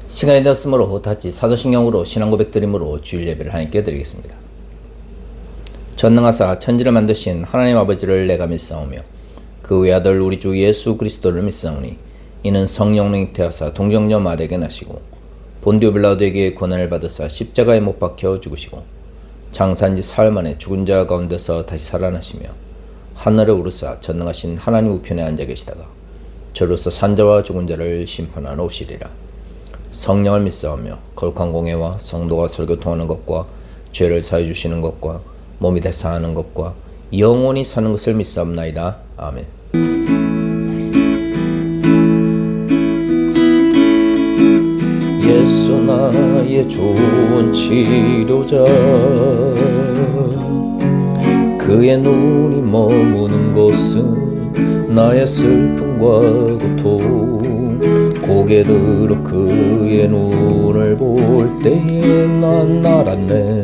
시간이 되었으므로 다시 사도신경으로 신앙 고백드림으로 주일 예배를 하나님께 드리겠습니다. 전능하사 천지를 만드신 하나님 아버지를 내가 믿사오며 그 외아들 우리 주 예수 그리스도를 믿사오니 이는 성령으로 잉태하사 동정녀 마리아에게 나시고 본디오 빌라도에게 고난을 받으사 십자가에 못 박혀 죽으시고 장사한 지 사흘 만에 죽은 자 가운데서 다시 살아나시며 하늘에 오르사 전능하신 하나님 우편에 앉아 계시다가 저로서 산자와 죽은 자를 심판하러 오시리라. 성령을 믿사오며 거룩한 공예와 성도가 설교 통하는 것과 죄를 사해 주시는 것과 몸이 대사하는 것과 영원히 사는 것을 믿사옵나이다. 아멘. 예수 나의 좋은 치료자, 그의 눈이 머무는 곳은 나의 슬픔과 고통, 고개 들어 그의 눈을 볼 때에 난 알았네.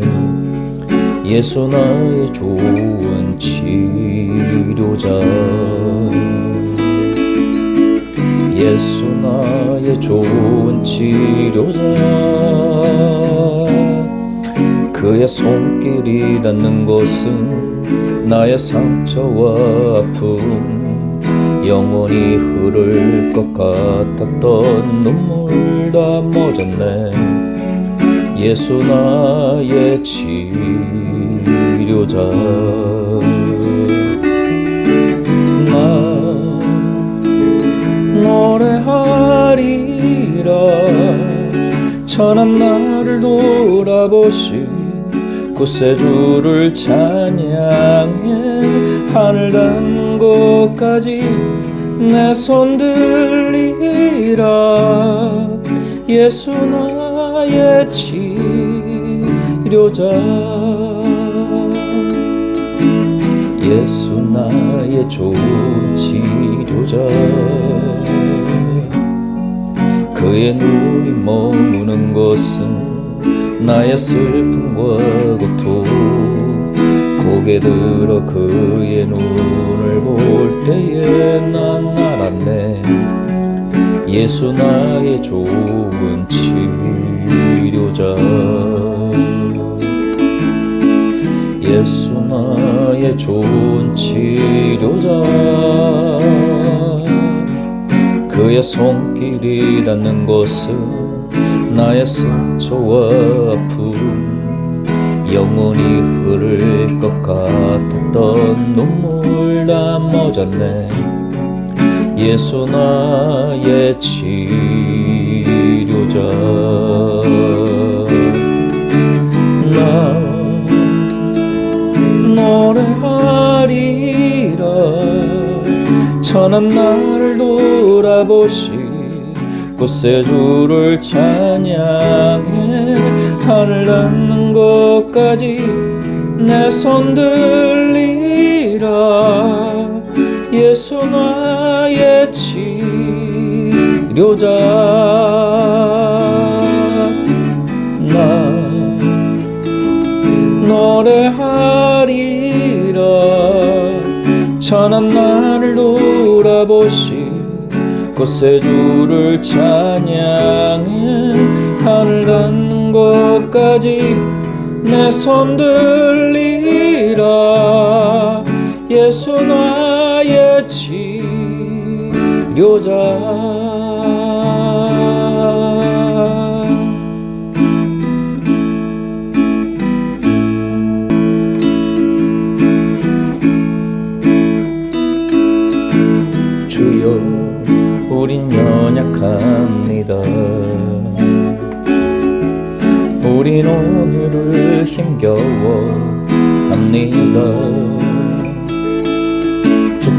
예수 나의 좋은 치료자, 예수 나의 좋은 치료자, 그의 손길이 닿는 곳은 나의 상처와 아픔, 영원히 흐를 것 같았던 눈물 다 멎었네. 예수 나의 치료자, 나 노래하리라. 천한 나를 돌아보신 구세주를 찬양해. 하늘 닿는 곳까지 내 손 들리라. 예수 나의 치료자, 예수 나의 좋은 치료자, 그의 눈이 머무는 곳은 나의 슬픔과 고통, 고개 들어 그의 눈을 볼 때에 난 알았네. 예수 나의 좋은 치료자, 예수 나의 좋은 치료자, 그의 손길이 닿는 곳은 나의 상처와 아픔, 영원히 흐를 것 같았던 눈물 다 멎었네. 예수 나의 치료자, 나 노래하리라. 천한 나를 돌아보신 구세주를 찬양해. 하늘 닿는 곳까지 내 손 들리라. 예수 나의 치료자, 나 노래하리라. 천한 나를 돌아보신 구세주를 찬양해. 하늘 닿는 곳까지 내 손 들리라. 예수 나의 치료자, 주여 우린 연약합니다. 우린 오늘을 힘겨워합니다.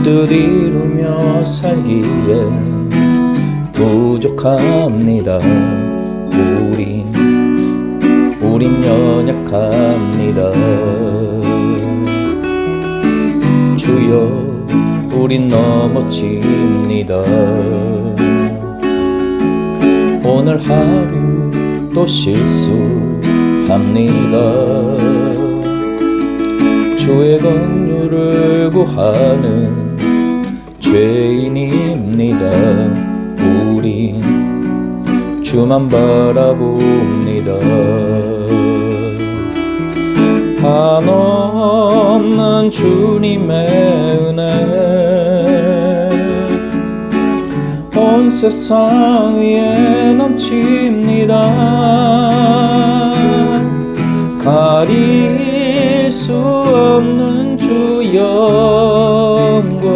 뜻 이루며 살기에 부족합니다. 우린 연약합니다. 주여 우린 넘어집니다. 오늘 하루 또 실수합니다. 주의 긍휼을 구하는 죄인입니다. 우린 주만 바라봅니다. 한없는 주님의 은혜 온 세상 위에 넘칩니다. 가릴 수 없는 주 영광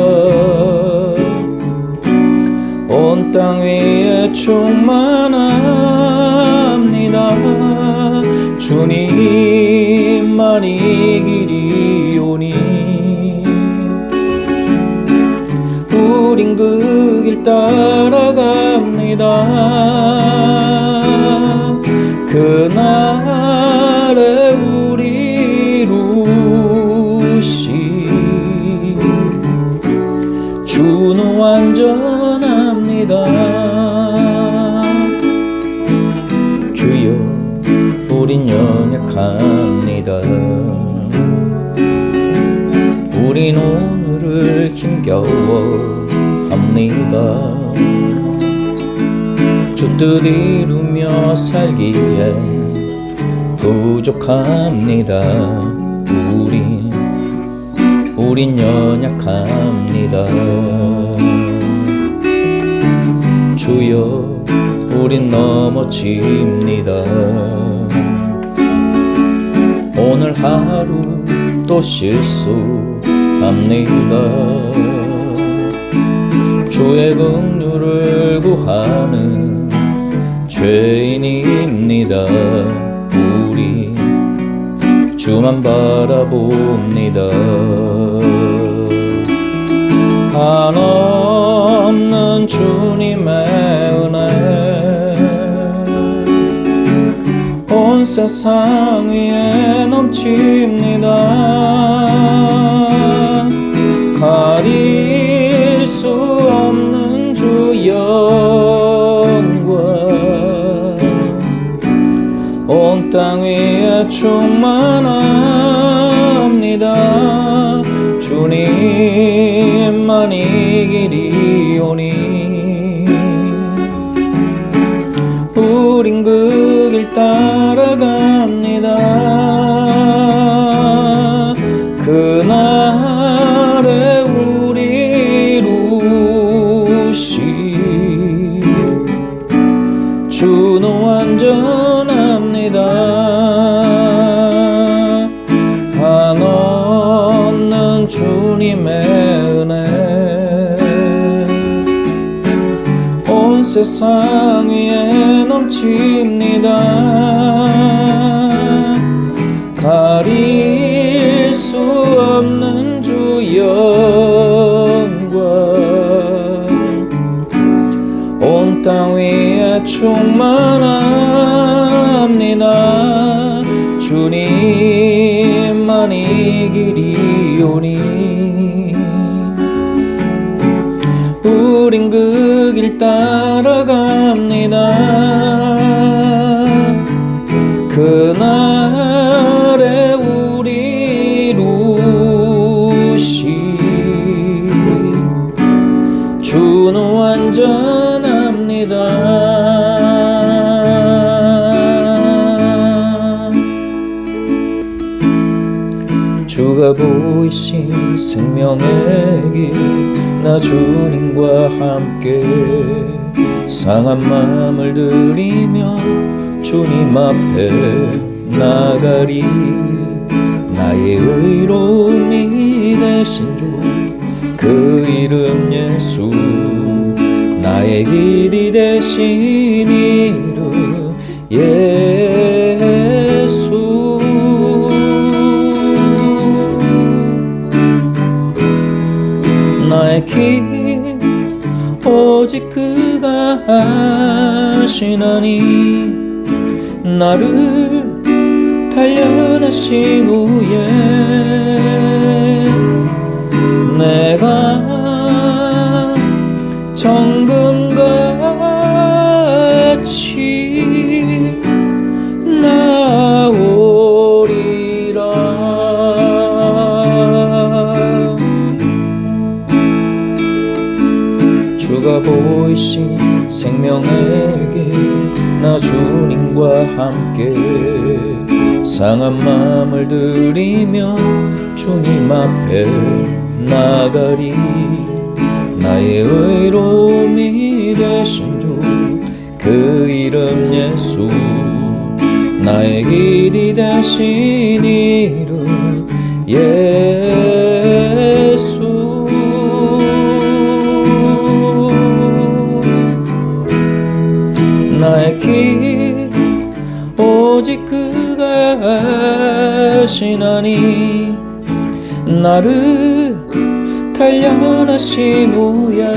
온 땅 위에 충만합니다. 주님만이 길이오니 우린 그 길 따라갑니다. 그날에 우리 루시 주는 완전합니다. 주여 우린 연약합니다. 우린 오늘을 힘겨워합니다. 주 뜻 이루며 살기에 부족합니다. 우린 연약합니다. 주여 우린 넘어집니다. 오늘 하루 또 실수합니다. 주의 긍휼을 구하는 죄인입니다. 우리 주만 바라봅니다. 한없는 주님의 은혜 온 세상 위에 넘칩니다. 가릴 수 없는 주 영광 온 땅 위에 충만합니다. 주님만이 길이오니 우린 그 길 따라갑니다. 그날에 우리 루시 주는 완전합니다. 한없는 주님의 은혜 온 세상 위에 넘칩니다. 가릴 수 없는 주 영광 온 땅 위에 충만합니다. 주님만이 길이오니 우린 그 길 따라갑니다. 그날에 우리 루시 주는 완전합니다. 주가 보이신 생명의 길 나 주님과 함께 상한 마음을 들이며 주님 앞에 나가리. 나의 의로움이 되신 주 그 이름 예수 나의 길이 되신 이름 예수 나의 길 오직 그가 하시나니 나를 단련하신 후에 내가 정금같이 나오리라. 주가 보이신 생명의 길 나 주님과 함께 상한 마음을 들이며 주님 앞에 나가리. 나의 의로움이 되신 주 그 이름 예수, 나의 길이 되신 이름 예수. 나의 길 오직 그가 하시나니 나를 단련하신 후에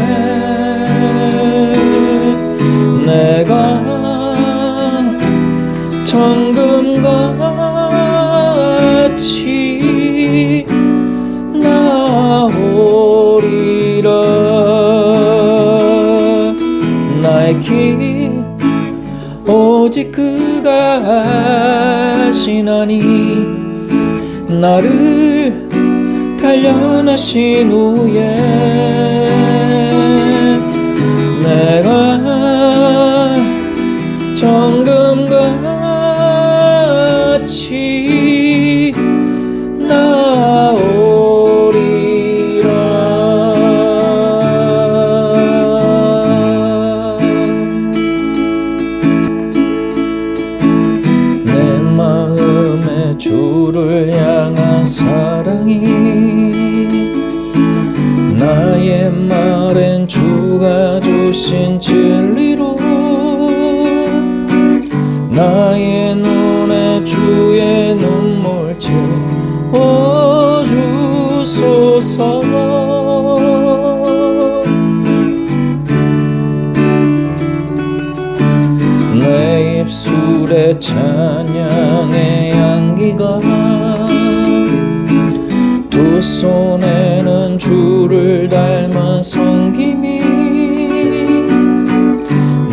내가 정금같이 나오리라. 나의 길 오직 그가 하시나니 나를 단련하신 후에 내가 정금같이 나오리라. 내 마음에 주를 향한 사랑이 나의 말엔 주가 주신 진리로 나의 눈에 주의 눈물 채워주소서. 내 입술에 찬양의 향기가 두 손에는 주를 닮은 섬김이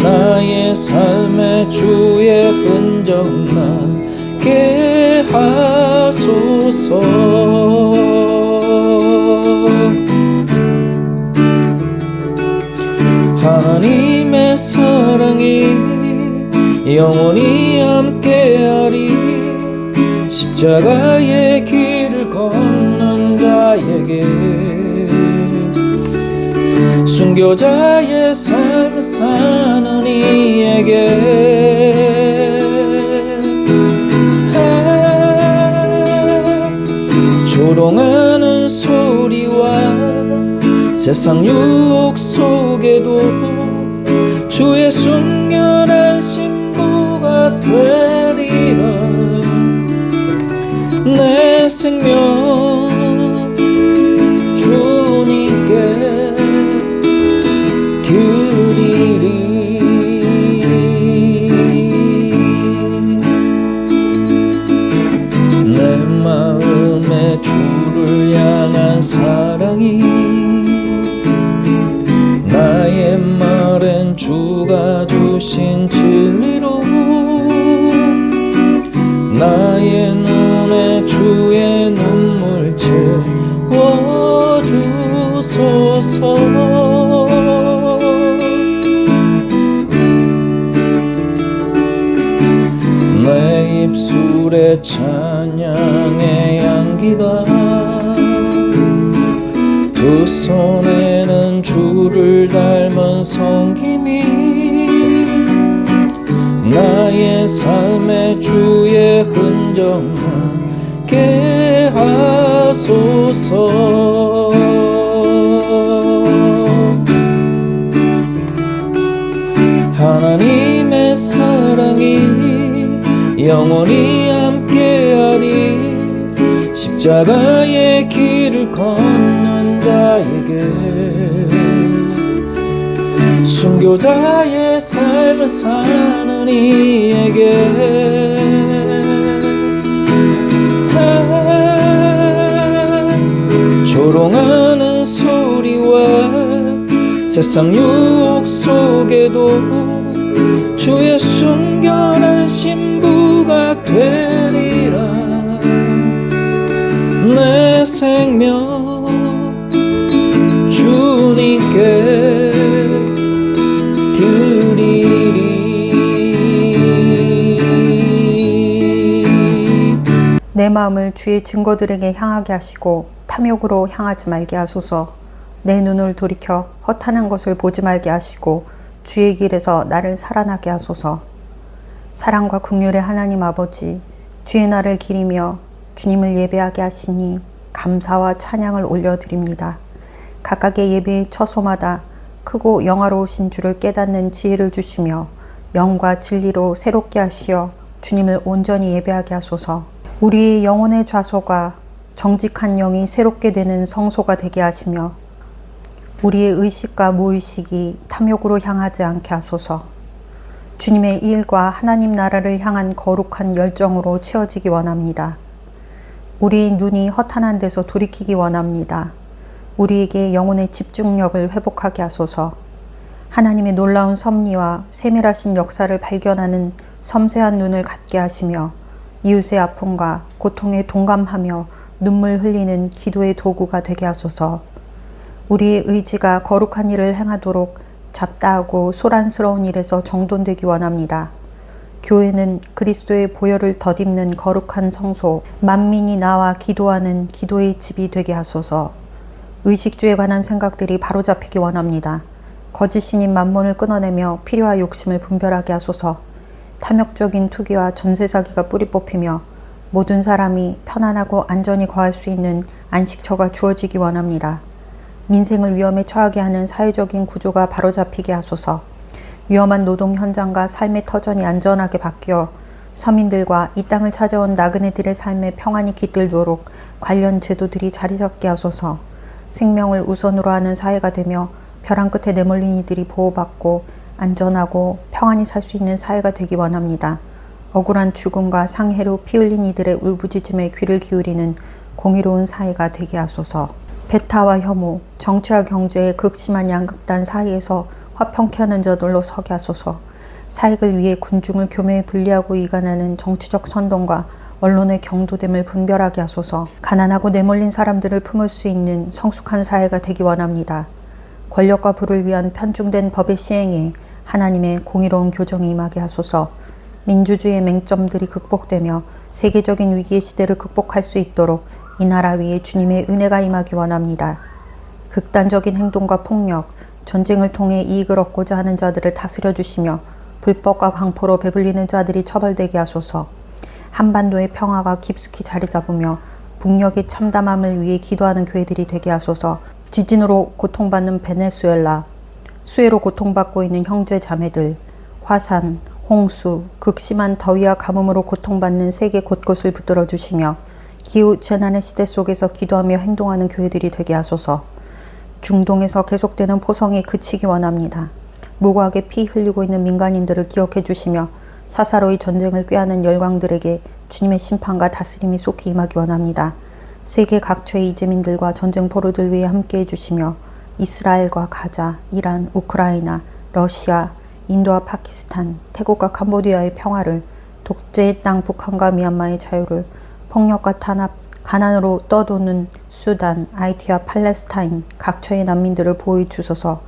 나의 삶에 주의 흔적 나게 하소서. 하나님의 사랑이 영원히 함께하리. 십자가의 길을 걷는 자에게 순교자의 삶을 사는 이에게 조롱하는 소리와 세상 유혹 속에도 주의 순결한 신부가 되리라. 내 생명 주님께 드리리. 내 마음에 주를 향한 사랑이 나의 말엔 주가 주신 진리로 나의 눈에 주의 눈물 채워주소서. 내 입술에 찬양의 향기가 두 손에는 주를 닮은 섬김이 나의 삶에 주의 흔적 나게 하소서. 하나님의 사랑이 영원히 함께하리. 십자가의 길을 걷는 자에게 순교자의 삶을 사는 이에게 조롱하는 소리와 세상 유혹 속에도 주의 순결한 신부가 되리라. 내 생명 주님께 드리리. 내 마음을 주의 증거들에게 향하게 하시고 탐욕으로 향하지 말게 하소서. 내 눈을 돌이켜 허탄한 것을 보지 말게 하시고 주의 길에서 나를 살아나게 하소서. 사랑과 긍휼의 하나님 아버지, 주의 날을 기리며 주님을 예배하게 하시니 감사와 찬양을 올려드립니다. 각각의 예배의 처소마다 크고 영화로우신 주를 깨닫는 지혜를 주시며 영과 진리로 새롭게 하시어 주님을 온전히 예배하게 하소서. 우리의 영혼의 좌소가 정직한 영이 새롭게 되는 성소가 되게 하시며 우리의 의식과 무의식이 탐욕으로 향하지 않게 하소서. 주님의 일과 하나님 나라를 향한 거룩한 열정으로 채워지기 원합니다. 우리의 눈이 허탄한 데서 돌이키기 원합니다. 우리에게 영혼의 집중력을 회복하게 하소서. 하나님의 놀라운 섭리와 세밀하신 역사를 발견하는 섬세한 눈을 갖게 하시며 이웃의 아픔과 고통에 동감하며 눈물 흘리는 기도의 도구가 되게 하소서. 우리의 의지가 거룩한 일을 행하도록 잡다하고 소란스러운 일에서 정돈되기 원합니다. 교회는 그리스도의 보혈을 덧입는 거룩한 성소, 만민이 나와 기도하는 기도의 집이 되게 하소서. 의식주에 관한 생각들이 바로잡히기 원합니다. 거짓 신인 만몬을 끊어내며 필요와 욕심을 분별하게 하소서. 탐욕적인 투기와 전세사기가 뿌리 뽑히며 모든 사람이 편안하고 안전히 거할 수 있는 안식처가 주어지기 원합니다. 민생을 위험에 처하게 하는 사회적인 구조가 바로잡히게 하소서. 위험한 노동 현장과 삶의 터전이 안전하게 바뀌어 서민들과 이 땅을 찾아온 나그네들의 삶에 평안이 깃들도록 관련 제도들이 자리 잡게 하소서. 생명을 우선으로 하는 사회가 되며 벼랑 끝에 내몰린 이들이 보호받고 안전하고 평안히 살 수 있는 사회가 되기 원합니다. 억울한 죽음과 상해로 피 흘린 이들의 울부짖음에 귀를 기울이는 공의로운 사회가 되게 하소서. 배타와 혐오, 정치와 경제의 극심한 양극단 사이에서 화평케 하는 자들로 서게 하소서. 사익을 위해 군중을 교묘히 분리하고 이간하는 정치적 선동과 언론의 경도됨을 분별하게 하소서. 가난하고 내몰린 사람들을 품을 수 있는 성숙한 사회가 되기 원합니다. 권력과 부를 위한 편중된 법의 시행에 하나님의 공의로운 교정이 임하게 하소서. 민주주의의 맹점들이 극복되며 세계적인 위기의 시대를 극복할 수 있도록 이 나라 위에 주님의 은혜가 임하기 원합니다. 극단적인 행동과 폭력, 전쟁을 통해 이익을 얻고자 하는 자들을 다스려 주시며 불법과 강포로 배불리는 자들이 처벌되게 하소서. 한반도의 평화가 깊숙이 자리 잡으며 북녘의 참담함을 위해 기도하는 교회들이 되게 하소서. 지진으로 고통받는 베네수엘라, 수해로 고통받고 있는 형제 자매들, 화산, 홍수, 극심한 더위와 가뭄으로 고통받는 세계 곳곳을 붙들어 주시며 기후 재난의 시대 속에서 기도하며 행동하는 교회들이 되게 하소서. 중동에서 계속되는 포성이 그치기 원합니다. 무고하게 피 흘리고 있는 민간인들을 기억해 주시며 사사로이 전쟁을 꾀하는 열강들에게 주님의 심판과 다스림이 속히 임하기 원합니다. 세계 각처의 이재민들과 전쟁 포로들 위해 함께 해주시며 이스라엘과 가자, 이란, 우크라이나, 러시아, 인도와 파키스탄, 태국과 캄보디아의 평화를, 독재의 땅 북한과 미얀마의 자유를, 폭력과 탄압, 가난으로 떠도는 수단, 하이티와 팔레스타인 각처의 난민들을 보호해 주소서.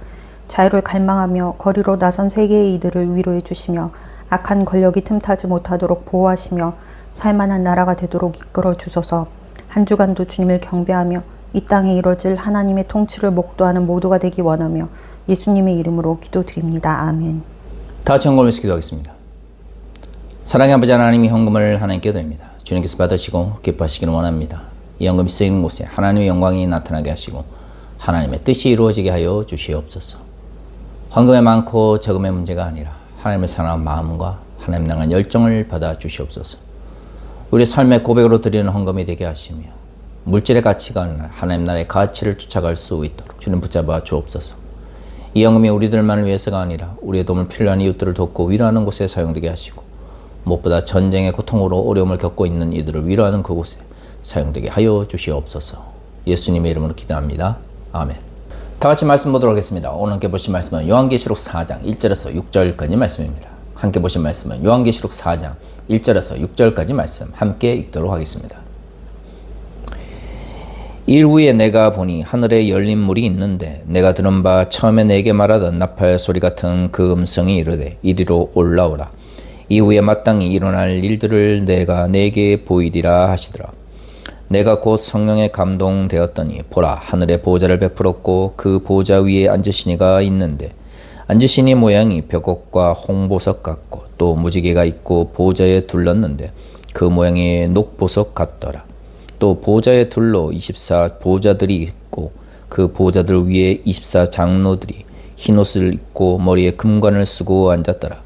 자유를 갈망하며 거리로 나선 세계의 이들을 위로해 주시며 악한 권력이 틈타지 못하도록 보호하시며 살만한 나라가 되도록 이끌어 주소서. 한 주간도 주님을 경배하며 이 땅에 이뤄질 하나님의 통치를 목도하는 모두가 되기 원하며 예수님의 이름으로 기도드립니다. 아멘. 다 같이 헌금해서 기도하겠습니다. 사랑의 아버지 하나님이 헌금을 하나님께 드립니다. 주님께서 받으시고 기뻐하시기를 원합니다. 이 헌금이 쓰이는 곳에 하나님의 영광이 나타나게 하시고 하나님의 뜻이 이루어지게 하여 주시옵소서. 헌금의 많고 적음의 문제가 아니라 하나님을 사랑하는 마음과 하나님 향한 열정을 받아 주시옵소서. 우리 삶의 고백으로 드리는 헌금이 되게 하시며 물질의 가치가 아니라 하나님 나라의 가치를 쫓아갈 수 있도록 주님 붙잡아 주옵소서. 이 헌금이 우리들만을 위해서가 아니라 우리의 도움을 필요한 이웃들을 돕고 위로하는 곳에 사용되게 하시고 무엇보다 전쟁의 고통으로 어려움을 겪고 있는 이들을 위로하는 그곳에 사용되게 하여 주시옵소서. 예수님의 이름으로 기도합니다. 아멘. 다 같이 말씀 보도록 하겠습니다. 오늘 함께 보신 말씀은 요한계시록 4장 1절에서 6절까지 말씀입니다. 함께 보신 말씀은 요한계시록 4장 1절에서 6절까지 말씀 함께 읽도록 하겠습니다. 일 후에 내가 보니 하늘에 열린 물이 있는데 내가 들은 바 처음에 내게 말하던 나팔 소리 같은 그 음성이 이르되 이리로 올라오라. 이후에 마땅히 일어날 일들을 내가 내게 보이리라 하시더라. 내가 곧 성령에 감동되었더니 보라, 하늘에 보좌를 베풀었고 그 보좌 위에 앉으시니가 있는데 앉으시니 모양이 벽옥과 홍보석 같고 또 무지개가 있고 보좌에 둘렀는데 그 모양이 녹보석 같더라. 또 보좌에 둘러 24 보좌들이 있고 그 보좌들 위에 24 장로들이 흰옷을 입고 머리에 금관을 쓰고 앉았더라.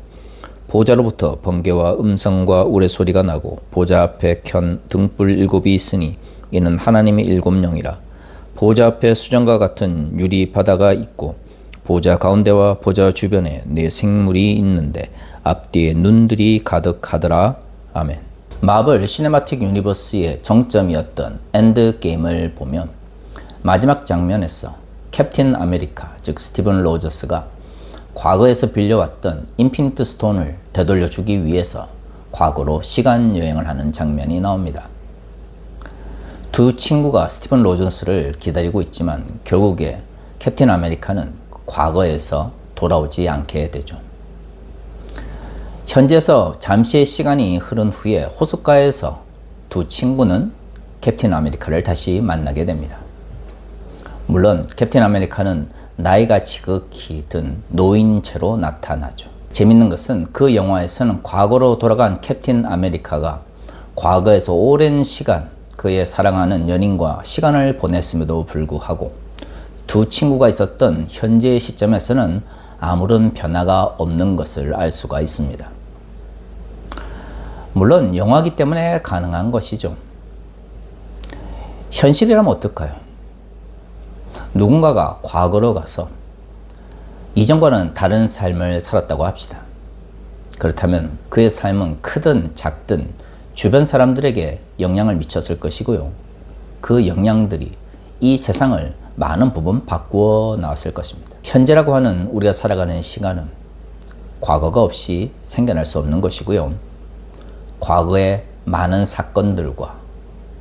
보좌로부터 번개와 음성과 우레소리가 나고 보좌 앞에 켠 등불 7이 있으니 이는 하나님의 7영이라. 보좌 앞에 수정과 같은 유리 바다가 있고 보좌 가운데와 보좌 주변에 네 생물이 있는데 앞뒤에 눈들이 가득하더라. 아멘. 마블 시네마틱 유니버스의 정점이었던 엔드게임을 보면 마지막 장면에서 캡틴 아메리카, 즉 스티븐 로저스가 과거에서 빌려왔던 인피니트 스톤을 되돌려주기 위해서 과거로 시간 여행을 하는 장면이 나옵니다. 두 친구가 스티븐 로저스를 기다리고 있지만 결국에 캡틴 아메리카는 과거에서 돌아오지 않게 되죠. 현재에서 잠시의 시간이 흐른 후에 호숫가에서 두 친구는 캡틴 아메리카를 다시 만나게 됩니다. 물론 캡틴 아메리카는 나이가 지극히 든 노인 채로 나타나죠. 재밌는 것은 그 영화에서는 과거로 돌아간 캡틴 아메리카가 과거에서 오랜 시간 그의 사랑하는 연인과 시간을 보냈음에도 불구하고 두 친구가 있었던 현재의 시점에서는 아무런 변화가 없는 것을 알 수가 있습니다. 물론 영화이기 때문에 가능한 것이죠. 현실이라면 어떨까요? 누군가가 과거로 가서 이전과는 다른 삶을 살았다고 합시다. 그렇다면 그의 삶은 크든 작든 주변 사람들에게 영향을 미쳤을 것이고요. 그 영향들이 이 세상을 많은 부분 바꾸어 나왔을 것입니다. 현재라고 하는 우리가 살아가는 시간은 과거가 없이 생겨날 수 없는 것이고요. 과거의 많은 사건들과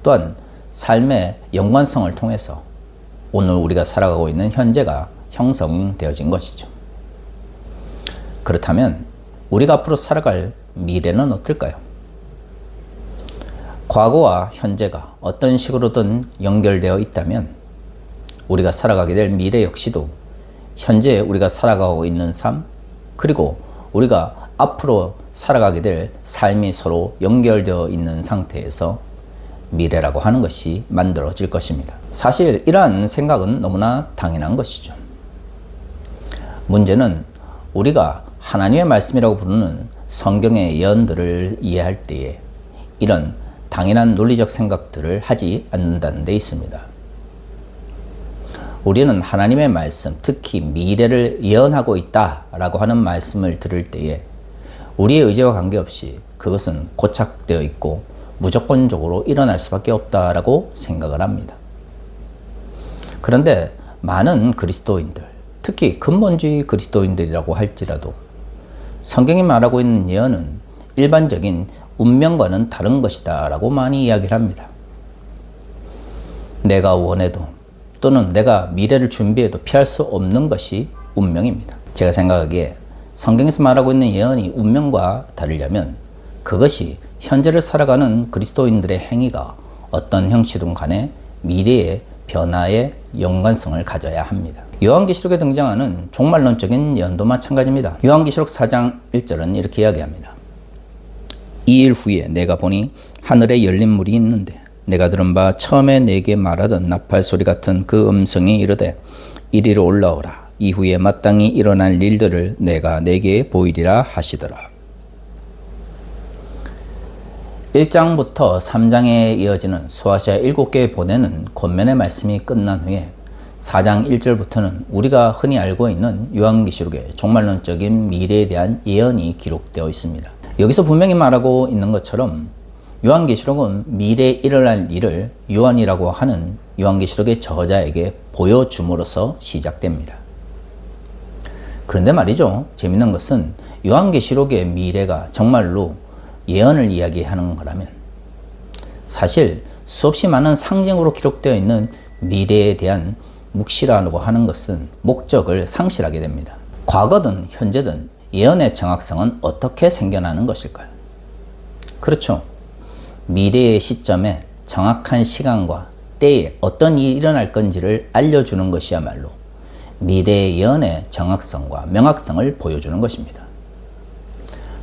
또한 삶의 연관성을 통해서 오늘 우리가 살아가고 있는 현재가 형성되어진 것이죠. 그렇다면 우리가 앞으로 살아갈 미래는 어떨까요? 과거와 현재가 어떤 식으로든 연결되어 있다면 우리가 살아가게 될 미래 역시도 현재 우리가 살아가고 있는 삶, 그리고 우리가 앞으로 살아가게 될 삶이 서로 연결되어 있는 상태에서 미래라고 하는 것이 만들어질 것입니다. 사실 이러한 생각은 너무나 당연한 것이죠. 문제는 우리가 하나님의 말씀이라고 부르는 성경의 예언들을 이해할 때에 이런 당연한 논리적 생각들을 하지 않는다는 데 있습니다. 우리는 하나님의 말씀, 특히 미래를 예언하고 있다라고 하는 말씀을 들을 때에 우리의 의지와 관계없이 그것은 고착되어 있고 무조건적으로 일어날 수밖에 없다라고 생각을 합니다. 그런데 많은 그리스도인들, 특히 근본주의 그리스도인들이라고 할지라도 성경이 말하고 있는 예언은 일반적인 운명과는 다른 것이다 라고 많이 이야기를 합니다. 내가 원해도 또는 내가 미래를 준비해도 피할 수 없는 것이 운명입니다. 제가 생각하기에 성경에서 말하고 있는 예언이 운명과 다르려면 그것이 현재를 살아가는 그리스도인들의 행위가 어떤 형식이든 간에 미래의 변화의 연관성을 가져야 합니다. 요한계시록에 등장하는 종말론적인 예언도 마찬가지입니다. 요한계시록 4장 1절은 이렇게 이야기합니다. 2일 후에 내가 보니 하늘에 열린 문이 있는데 내가 들은 바 처음에 내게 말하던 나팔 소리 같은 그 음성이 이르되 이리로 올라오라. 이후에 마땅히 일어날 일들을 내가 내게 보이리라 하시더라. 1장부터 3장에 이어지는 소아시아 7개의 보내는 권면의 말씀이 끝난 후에 4장 1절부터는 우리가 흔히 알고 있는 요한계시록의 종말론적인 미래에 대한 예언이 기록되어 있습니다. 여기서 분명히 말하고 있는 것처럼 요한계시록은 미래에 일어날 일을 요한이라고 하는 요한계시록의 저자에게 보여줌으로써 시작됩니다. 그런데 말이죠. 재밌는 것은 요한계시록의 미래가 정말로 예언을 이야기하는 거라면 사실 수없이 많은 상징으로 기록되어 있는 미래에 대한 묵시라고 하는 것은 목적을 상실하게 됩니다. 과거든 현재든 예언의 정확성은 어떻게 생겨나는 것일까요? 그렇죠. 미래의 시점에 정확한 시간과 때에 어떤 일이 일어날 건지를 알려주는 것이야말로 미래의 예언의 정확성과 명확성을 보여주는 것입니다.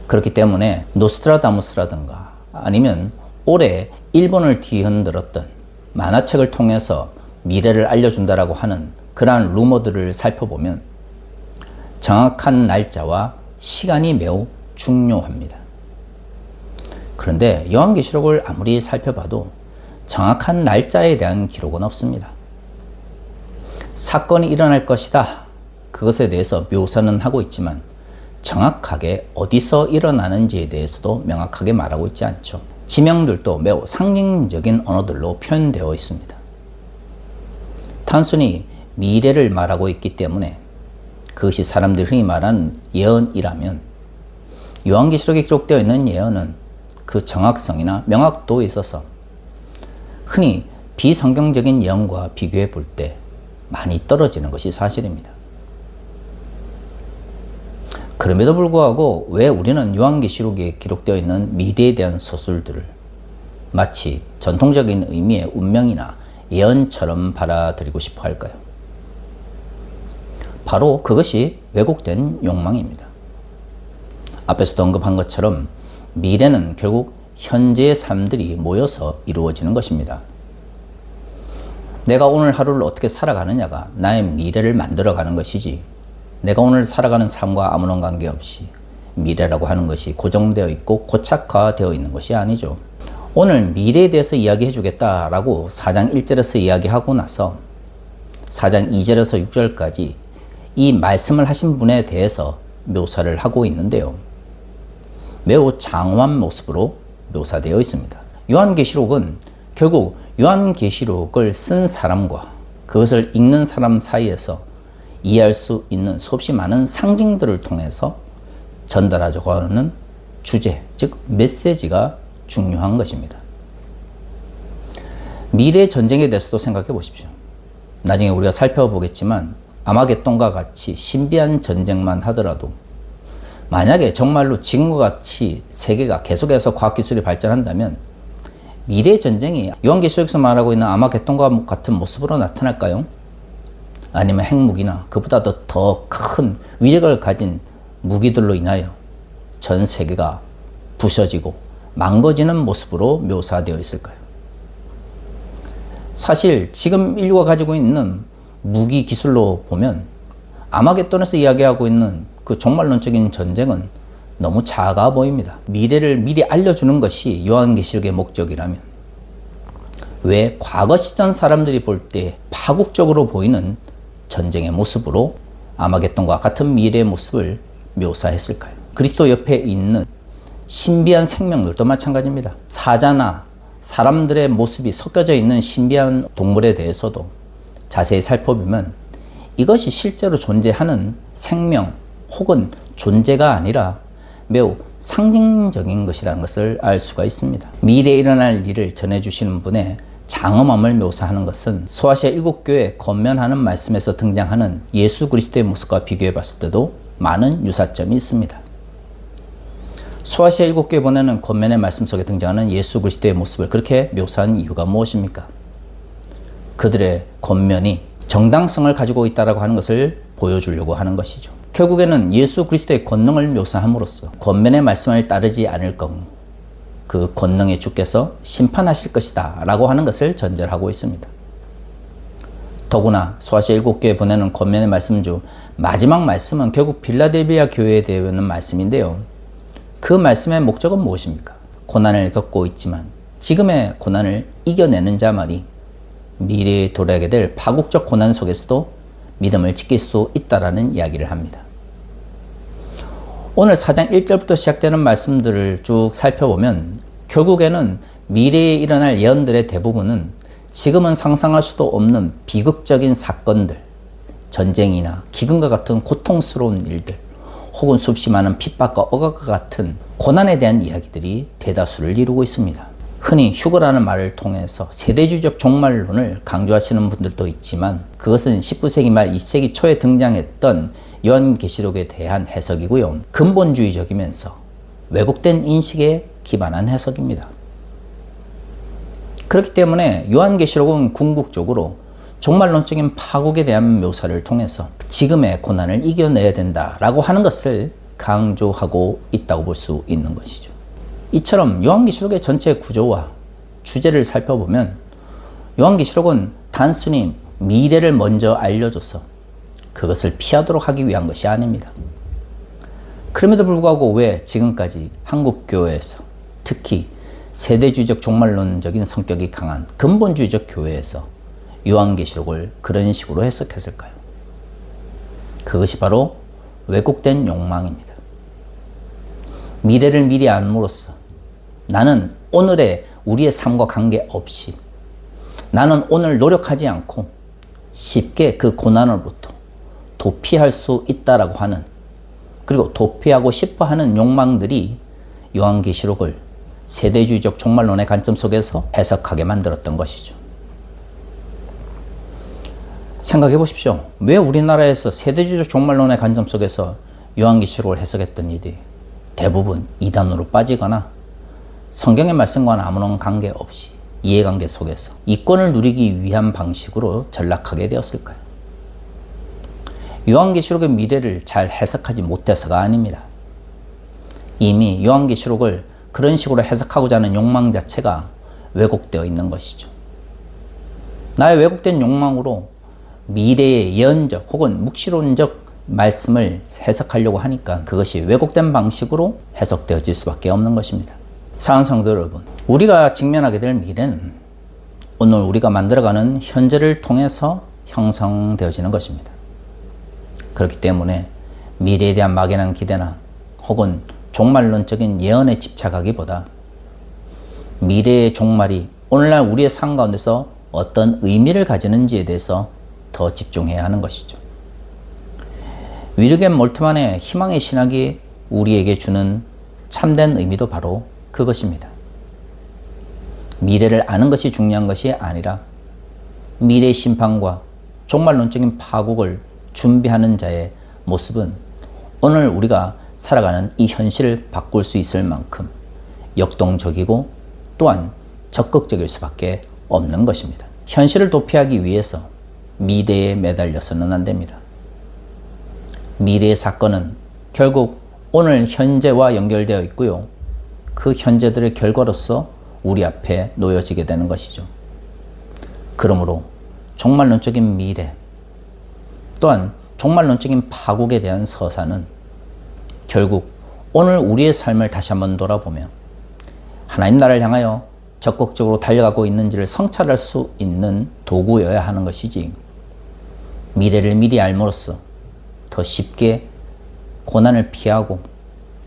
그렇기 때문에 노스트라다무스라든가 아니면 올해 일본을 뒤흔들었던 만화책을 통해서 미래를 알려준다라고 하는 그러한 루머들을 살펴보면 정확한 날짜와 시간이 매우 중요합니다. 그런데 요한계시록을 아무리 살펴봐도 정확한 날짜에 대한 기록은 없습니다. 사건이 일어날 것이다. 그것에 대해서 묘사는 하고 있지만 정확하게 어디서 일어나는지에 대해서도 명확하게 말하고 있지 않죠. 지명들도 매우 상징적인 언어들로 표현되어 있습니다. 단순히 미래를 말하고 있기 때문에 그것이 사람들이 흔히 말하는 예언이라면 요한계시록에 기록되어 있는 예언은 그 정확성이나 명확도에 있어서 흔히 비성경적인 예언과 비교해 볼 때 많이 떨어지는 것이 사실입니다. 그럼에도 불구하고 왜 우리는 요한계시록에 기록되어 있는 미래에 대한 서술들을 마치 전통적인 의미의 운명이나 예언처럼 받아들이고 싶어 할까요? 바로 그것이 왜곡된 욕망입니다. 앞에서도 언급한 것처럼 미래는 결국 현재의 삶들이 모여서 이루어지는 것입니다. 내가 오늘 하루를 어떻게 살아가느냐가 나의 미래를 만들어가는 것이지 내가 오늘 살아가는 삶과 아무런 관계없이 미래라고 하는 것이 고정되어 있고 고착화되어 있는 것이 아니죠. 오늘 미래에 대해서 이야기해 주겠다라고 4장 1절에서 이야기하고 나서 4장 2절에서 6절까지 이 말씀을 하신 분에 대해서 묘사를 하고 있는데요. 매우 장엄한 모습으로 묘사되어 있습니다. 요한계시록은 결국 요한계시록을 쓴 사람과 그것을 읽는 사람 사이에서 이해할 수 있는 수없이 많은 상징들을 통해서 전달하려고 하는 주제, 즉 메시지가 중요한 것입니다. 미래 전쟁에 대해서도 생각해 보십시오. 나중에 우리가 살펴보겠지만 아마겟돈과 같이 신비한 전쟁만 하더라도 만약에 정말로 지금과 같이 세계가 계속해서 과학기술이 발전한다면 미래 전쟁이 요한계시록에서 말하고 있는 아마겟돈과 같은 모습으로 나타날까요? 아니면 핵무기나 그보다도 더 큰 위력을 가진 무기들로 인하여 전 세계가 부셔지고 망가지는 모습으로 묘사되어 있을까요? 사실 지금 인류가 가지고 있는 무기 기술로 보면 아마겟돈에서 이야기하고 있는 그 종말론적인 전쟁은 너무 작아 보입니다. 미래를 미리 알려주는 것이 요한계시록의 목적이라면 왜 과거 시점 사람들이 볼 때 파국적으로 보이는 전쟁의 모습으로 아마겟돈과 같은 미래의 모습을 묘사했을까요? 그리스도 옆에 있는 신비한 생명들도 마찬가지입니다. 사자나 사람들의 모습이 섞여져 있는 신비한 동물에 대해서도 자세히 살펴보면 이것이 실제로 존재하는 생명 혹은 존재가 아니라 매우 상징적인 것이라는 것을 알 수가 있습니다. 미래에 일어날 일을 전해주시는 분의 장엄함을 묘사하는 것은 소아시아 7교회 권면하는 말씀에서 등장하는 예수 그리스도의 모습과 비교해 봤을 때도 많은 유사점이 있습니다. 소아시아 7교회 보내는 권면의 말씀 속에 등장하는 예수 그리스도의 모습을 그렇게 묘사한 이유가 무엇입니까? 그들의 권면이 정당성을 가지고 있다고 하는 것을 보여주려고 하는 것이죠. 결국에는 예수 그리스도의 권능을 묘사함으로써 권면의 말씀을 따르지 않을 경우 그 권능의 주께서 심판하실 것이다 라고 하는 것을 전제하고 있습니다. 더구나 소아시아 7교회에 보내는 권면의 말씀 중 마지막 말씀은 결국 빌라델비아 교회에 대한 말씀인데요. 그 말씀의 목적은 무엇입니까? 고난을 겪고 있지만 지금의 고난을 이겨내는 자만이 미래에 도래하게 될 파국적 고난 속에서도 믿음을 지킬 수 있다라는 이야기를 합니다. 오늘 4장 1절부터 시작되는 말씀들을 쭉 살펴보면 결국에는 미래에 일어날 예언들의 대부분은 지금은 상상할 수도 없는 비극적인 사건들, 전쟁이나 기근과 같은 고통스러운 일들, 혹은 수없이 많은 핍박과 억압과 같은 고난에 대한 이야기들이 대다수를 이루고 있습니다. 흔히 휴거라는 말을 통해서 세대주의적 종말론을 강조하시는 분들도 있지만 그것은 19세기 말 20세기 초에 등장했던 요한계시록에 대한 해석이고요. 근본주의적이면서 왜곡된 인식에 기반한 해석입니다. 그렇기 때문에 요한계시록은 궁극적으로 종말론적인 파국에 대한 묘사를 통해서 지금의 고난을 이겨내야 된다라고 하는 것을 강조하고 있다고 볼 수 있는 것이죠. 이처럼 요한계시록의 전체 구조와 주제를 살펴보면 요한계시록은 단순히 미래를 먼저 알려줘서 그것을 피하도록 하기 위한 것이 아닙니다. 그럼에도 불구하고 왜 지금까지 한국교회에서, 특히 세대주의적 종말론적인 성격이 강한 근본주의적 교회에서 요한계시록을 그런 식으로 해석했을까요? 그것이 바로 왜곡된 욕망입니다. 미래를 미리 알므로써 나는 오늘의 우리의 삶과 관계없이, 나는 오늘 노력하지 않고 쉽게 그 고난으로부터 도피할 수 있다라고 하는, 그리고 도피하고 싶어 하는 욕망들이 요한계시록을 세대주의적 종말론의 관점 속에서 해석하게 만들었던 것이죠. 생각해 보십시오. 왜 우리나라에서 세대주의적 종말론의 관점 속에서 요한계시록을 해석했던 일이 대부분 이단으로 빠지거나 성경의 말씀과는 아무런 관계없이 이해관계 속에서 이권을 누리기 위한 방식으로 전락하게 되었을까요? 요한계시록의 미래를 잘 해석하지 못해서가 아닙니다. 이미 요한계시록을 그런 식으로 해석하고자 하는 욕망 자체가 왜곡되어 있는 것이죠. 나의 왜곡된 욕망으로 미래의 예언적 혹은 묵시론적 말씀을 해석하려고 하니까 그것이 왜곡된 방식으로 해석되어질 수밖에 없는 것입니다. 사랑하는 성도 여러분, 우리가 직면하게 될 미래는 오늘 우리가 만들어가는 현재를 통해서 형성되어지는 것입니다. 그렇기 때문에 미래에 대한 막연한 기대나 혹은 종말론적인 예언에 집착하기보다 미래의 종말이 오늘날 우리의 삶 가운데서 어떤 의미를 가지는지에 대해서 더 집중해야 하는 것이죠. 위르겐 몰트만의 희망의 신학이 우리에게 주는 참된 의미도 바로 그것입니다. 미래를 아는 것이 중요한 것이 아니라 미래의 심판과 종말론적인 파국을 준비하는 자의 모습은 오늘 우리가 살아가는 이 현실을 바꿀 수 있을 만큼 역동적이고 또한 적극적일 수밖에 없는 것입니다. 현실을 도피하기 위해서 미래에 매달려서는 안 됩니다. 미래의 사건은 결국 오늘 현재와 연결되어 있고요. 그 현재들의 결과로서 우리 앞에 놓여지게 되는 것이죠. 그러므로 종말론적인 미래 또한 종말론적인 파국에 대한 서사는 결국 오늘 우리의 삶을 다시 한번 돌아보며 하나님 나라를 향하여 적극적으로 달려가고 있는지를 성찰할 수 있는 도구여야 하는 것이지, 미래를 미리 알므로써 더 쉽게 고난을 피하고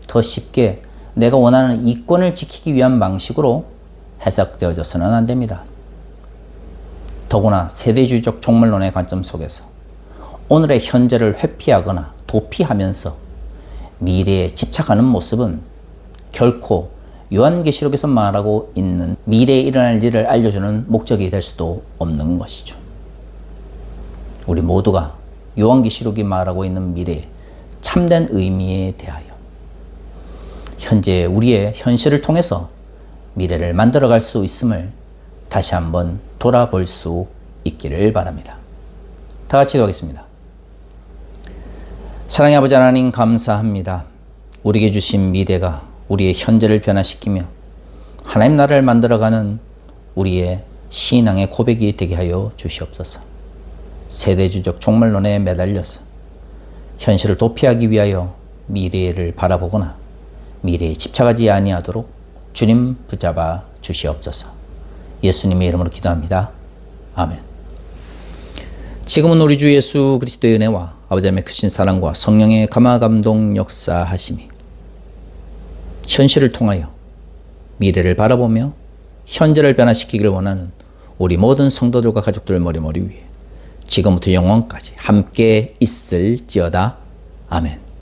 더 쉽게 내가 원하는 이권을 지키기 위한 방식으로 해석되어져서는 안 됩니다. 더구나 세대주의적 종말론의 관점 속에서 오늘의 현재를 회피하거나 도피하면서 미래에 집착하는 모습은 결코 요한계시록에서 말하고 있는 미래에 일어날 일을 알려주는 목적이 될 수도 없는 것이죠. 우리 모두가 요한계시록이 말하고 있는 미래의 참된 의미에 대하여 현재 우리의 현실을 통해서 미래를 만들어갈 수 있음을 다시 한번 돌아볼 수 있기를 바랍니다. 다 같이 기도하겠습니다. 사랑의 아버지 하나님, 감사합니다. 우리에게 주신 미래가 우리의 현재를 변화시키며 하나님 나라를 만들어가는 우리의 신앙의 고백이 되게 하여 주시옵소서. 세대주적 종말론에 매달려서 현실을 도피하기 위하여 미래를 바라보거나 미래에 집착하지 아니하도록 주님 붙잡아 주시옵소서. 예수님의 이름으로 기도합니다. 아멘. 지금은 우리 주 예수 그리스도의 은혜와 아버지 하나님의 크신 사랑과 성령의 감화 감동 역사하심이 현실을 통하여 미래를 바라보며 현재를 변화시키기를 원하는 우리 모든 성도들과 가족들 머리머리 위에 지금부터 영원까지 함께 있을지어다. 아멘.